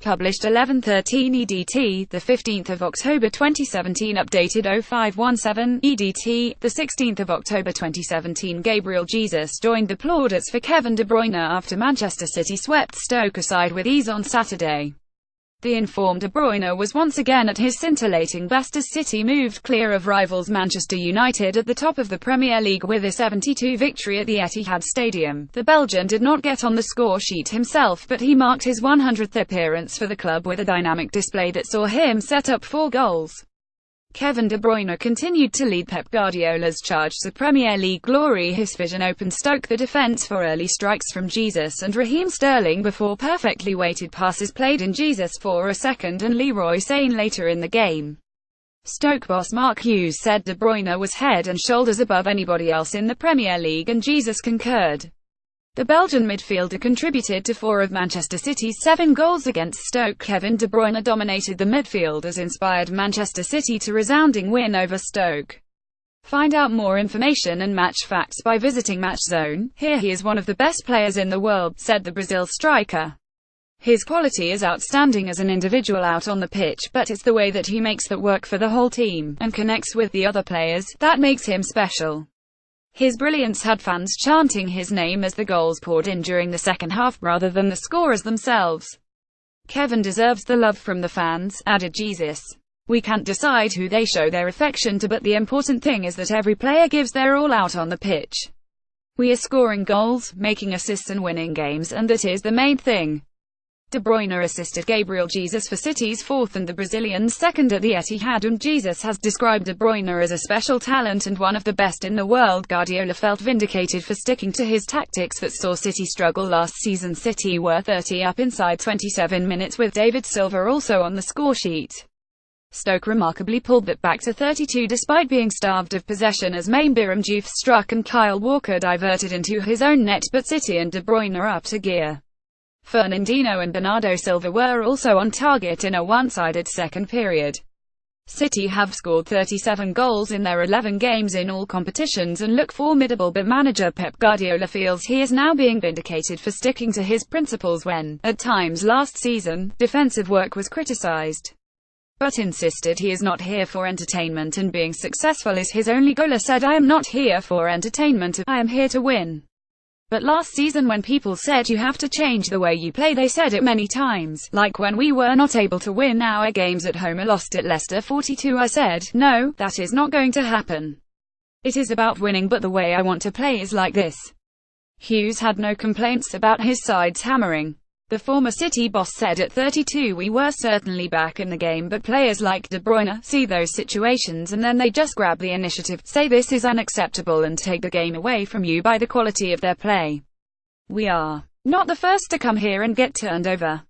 Published 11:13 EDT, the 15th of October 2017. Updated 0517 EDT, the 16th of October 2017. Gabriel Jesus joined the plaudits for Kevin De Bruyne after Manchester City swept Stoke aside with ease on Saturday. The informed De Bruyne was once again at his scintillating best as City moved clear of rivals Manchester United at the top of the Premier League with a 7-2 victory at the Etihad Stadium. The Belgian did not get on the score sheet himself, but he marked his 100th appearance for the club with a dynamic display that saw him set up 4 goals. Kevin De Bruyne continued to lead Pep Guardiola's charge to Premier League glory. His vision opened Stoke the defence for early strikes from Jesus and Raheem Sterling before perfectly weighted passes played in Jesus for a second and Leroy Sane later in the game. Stoke boss Mark Hughes said De Bruyne was head and shoulders above anybody else in the Premier League, and Jesus concurred. The Belgian midfielder contributed to 4 of Manchester City's 7 goals against Stoke. Kevin De Bruyne dominated the midfield as inspired Manchester City to resounding win over Stoke. Find out more information and match facts by visiting Match Zone. Here he is one of the best players in the world, said the Brazil striker. His quality is outstanding as an individual out on the pitch, but it's the way that he makes that work for the whole team, and connects with the other players, that makes him special. His brilliance had fans chanting his name as the goals poured in during the second half, rather than the scorers themselves. Kevin deserves the love from the fans, added Jesus. We can't decide who they show their affection to, but the important thing is that every player gives their all out on the pitch. We are scoring goals, making assists and winning games, and that is the main thing. De Bruyne assisted Gabriel Jesus for City's 4th and the Brazilian's 2nd at the Etihad, and Jesus has described De Bruyne as a special talent and one of the best in the world. Guardiola felt vindicated for sticking to his tactics that saw City struggle last season. City were 30 up inside 27 minutes with David Silva also on the scoresheet. Stoke remarkably pulled that back to 32 despite being starved of possession as Main Biram Diouf struck and Kyle Walker diverted into his own net, but City and De Bruyne upped a gear. Fernandinho and Bernardo Silva were also on target in a one-sided second period. City have scored 37 goals in their 11 games in all competitions and look formidable, but manager Pep Guardiola feels he is now being vindicated for sticking to his principles when, at times last season, defensive work was criticised. But insisted he is not here for entertainment and being successful is his only goal. Said, I am not here for entertainment, I am here to win. But last season when people said you have to change the way you play, they said it many times, like when we were not able to win our games at home or lost at Leicester 42, I said, no, that is not going to happen. It is about winning, but the way I want to play is like this. Hughes had no complaints about his side's hammering. The former City boss said, at 32 we were certainly back in the game, but players like De Bruyne see those situations and then they just grab the initiative, say this is unacceptable and take the game away from you by the quality of their play. We are not the first to come here and get turned over.